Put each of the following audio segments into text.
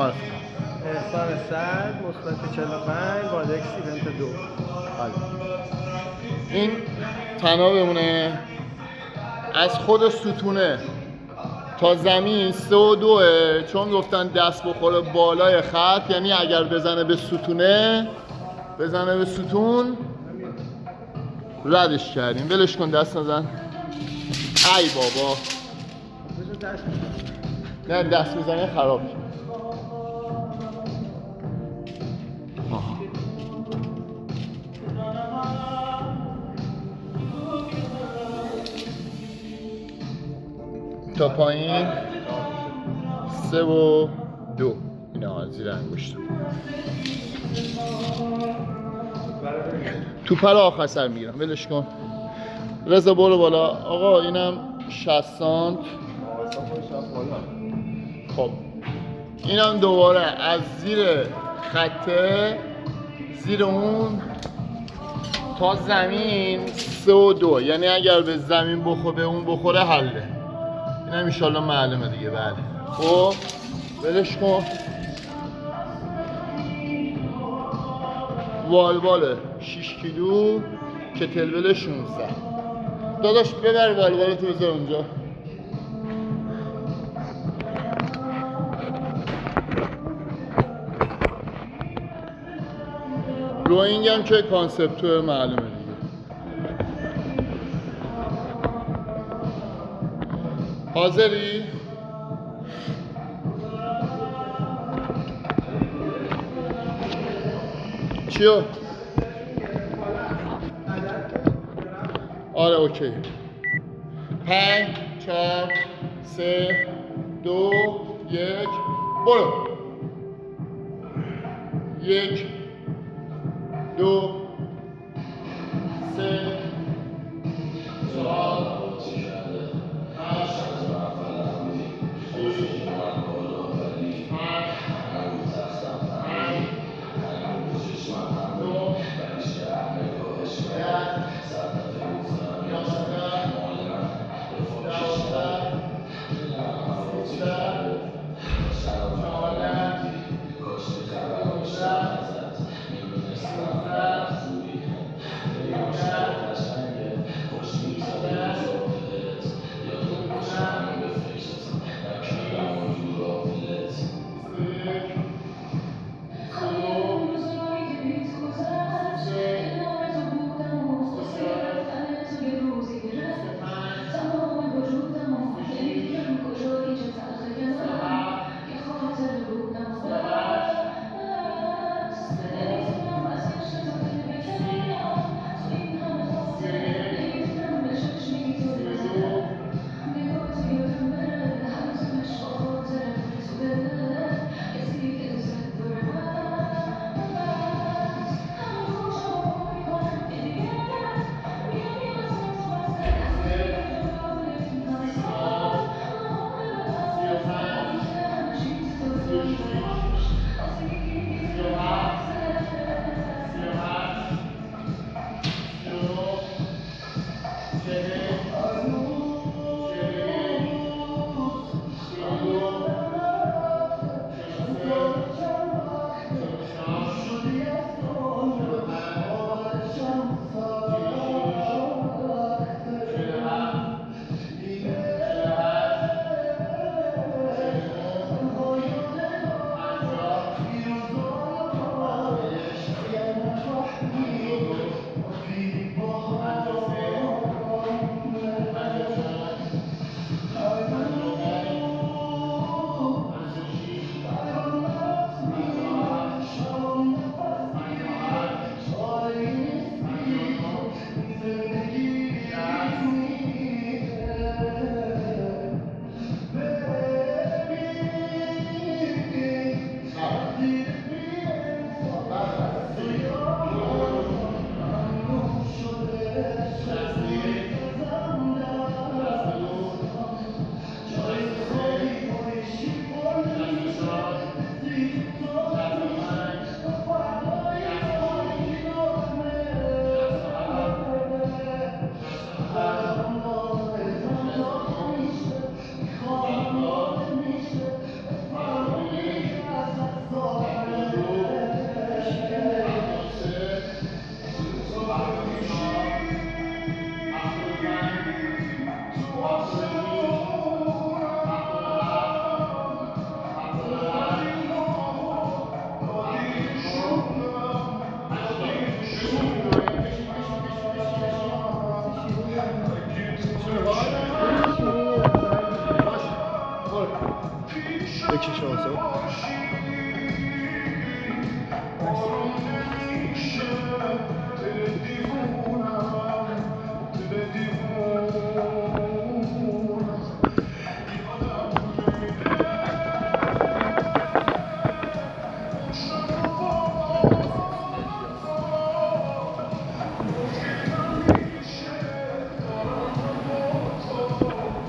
احسان 100 مثبت 45 با دکس ایونت 2. این تنها بمونه از خود ستونه تا زمین 3 و 2، چون گفتن دست بخوره بالای خط، یعنی اگر بزنه به ستونه، بزنه به ستون ردش کردیم. ولش کن، دست نزن. ای بابا نه، دست میزنه خراب شد. تا پایین 3 و 2 اینا زیر انگشتم. توپ رو آخر سر میگیرم، ولش کن. رضا برو بالا. آقا اینم 60 سانت. خب اینم دوباره از زیر خطه، زیر اون تا زمین 3 و 2، یعنی اگر به زمین بخوره، به اون بخوره حله. اینم انشالله معلومه دیگه. بله خب ولش کن. والباله 6 کیلو، کتلبل 16. داداش ببر والبالتو بذار اونجا. روینگ هم که کانسپتو معلومه دیگه. حاضری؟ چیو؟ آره اوکی. 5 4 3 2 1 برو. 1 2 3 4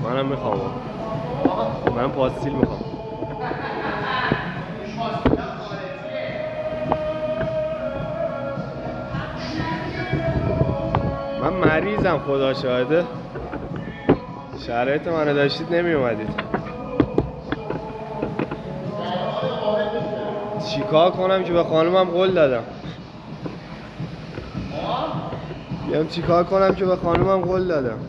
منم میخوام. من پاستیل میخوام. من مریضم خدا شاهده. شرایط منو داشتید نمی اومدید. چیکار کنم که به خانومم قول دادم؟ بیام چیکار کنم که به خانومم قول دادم؟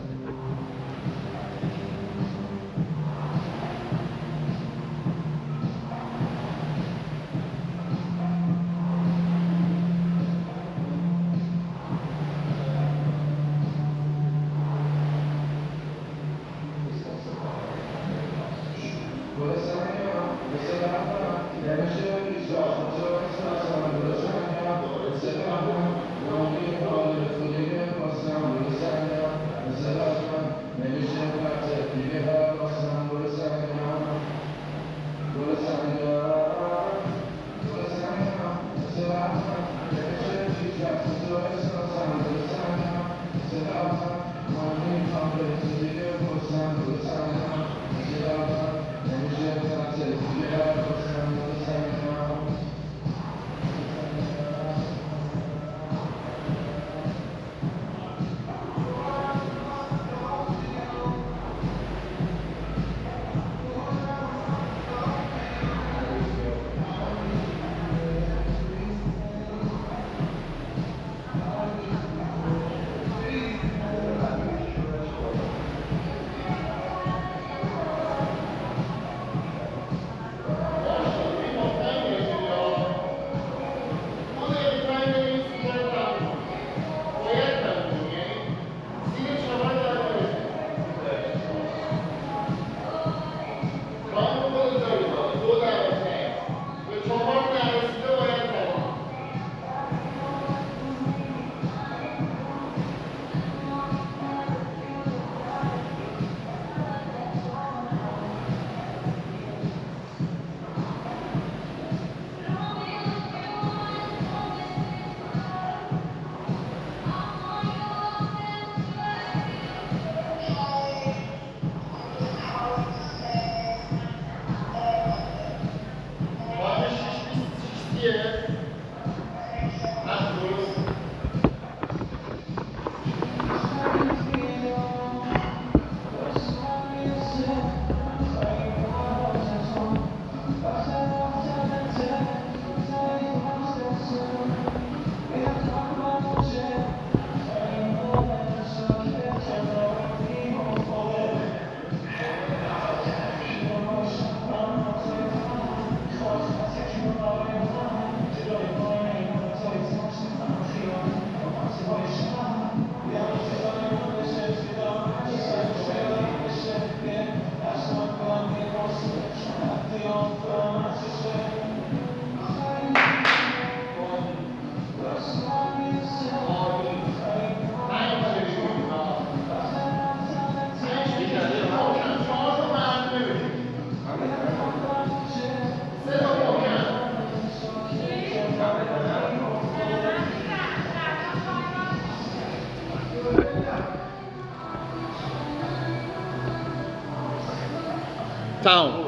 تمام.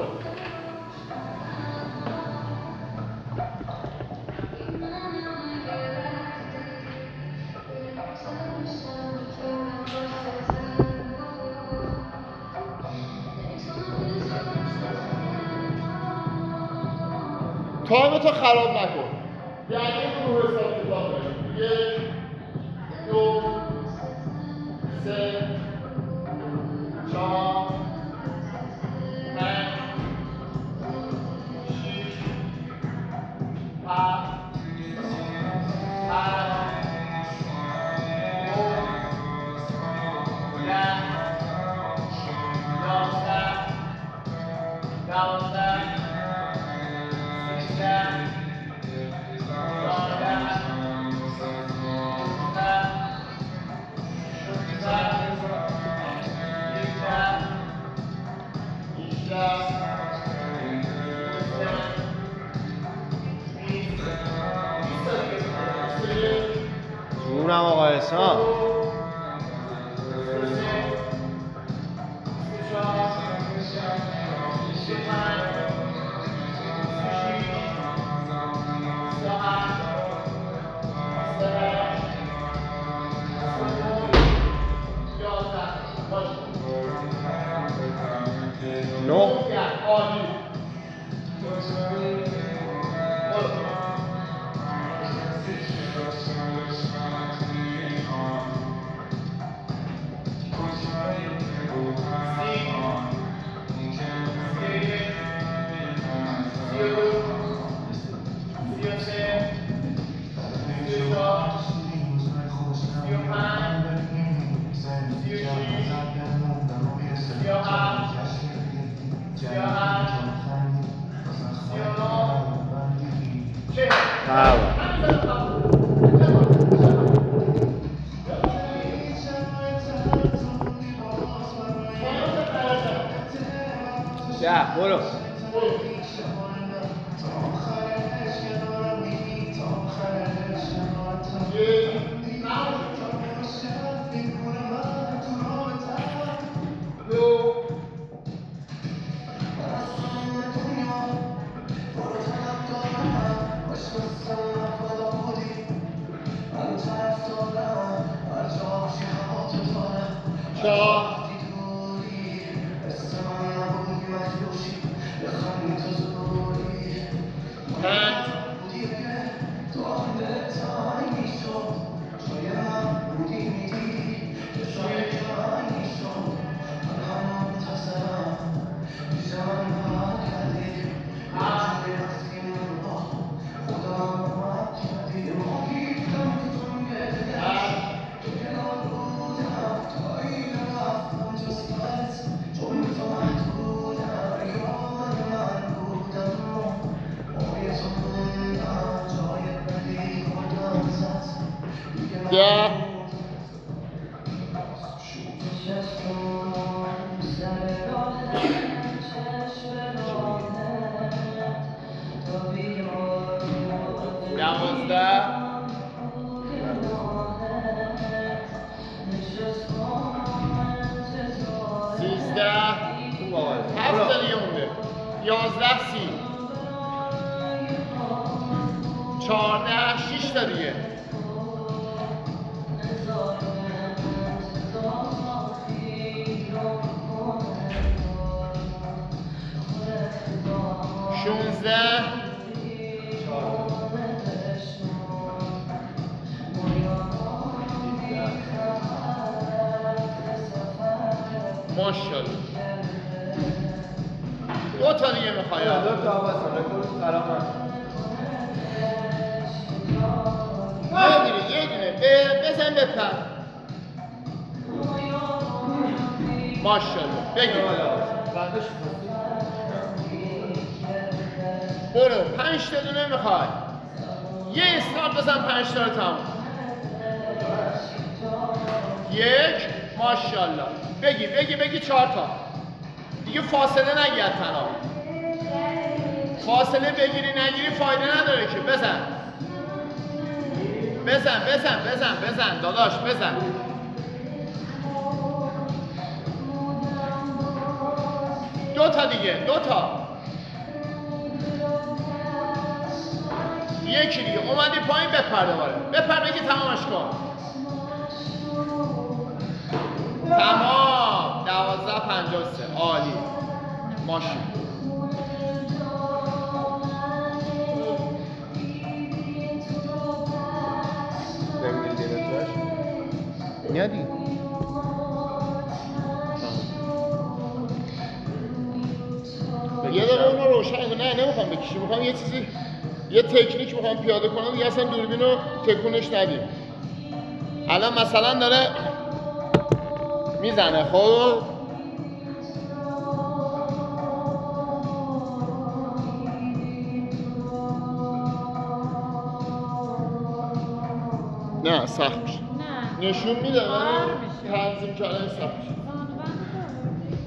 تایمتو خراب نکن. یعنی رو حساب کتاب کنیم. 1 2 3 4 5 6 7 8 9 10 11 12 اسام نه 10 برو ماشاءالله دو تا دیگه میخوایم دو تا بس رکورد سلامت یه دونه بزن بپر ماشاءالله بگیر برو 5 تا دونه میخوای یه استارت بزن 5 تا رو تموم یک ماشاءالله بگی 4 تا دیگه فاصله نگیر تنها فاصله بگیری نگیری فایده نداره که بزن داداش بزن دو تا دیگه 2 تا یکی دیگه اومدی پایین بپر دوباره بپر بگی تمامش کن تمام 12:53 عالی ماشین نیادی یه دقیقه اون رو روشن کن نه نمیخوام بکشی میخوام یه چیزی یه تکنیک میخوام پیاده کنم دیگه اصلا دوربین رو تکونش ندیم الان مثلا داره میزنه خب نه سخت میشه نشون میده ولی تنظیم کردن سخت میشه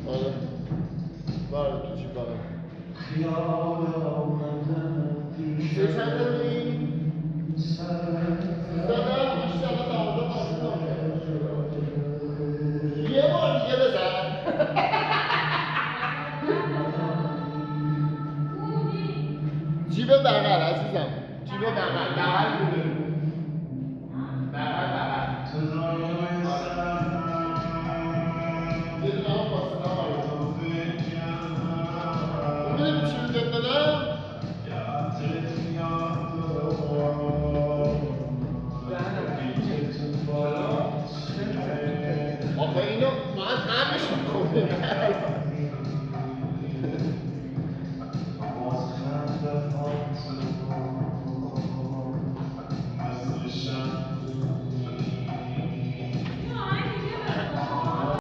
آره باره تو چی باره چند تا بینی؟ 13 بیشتر 12 بغل عزیزم جیب بغل بوده بغل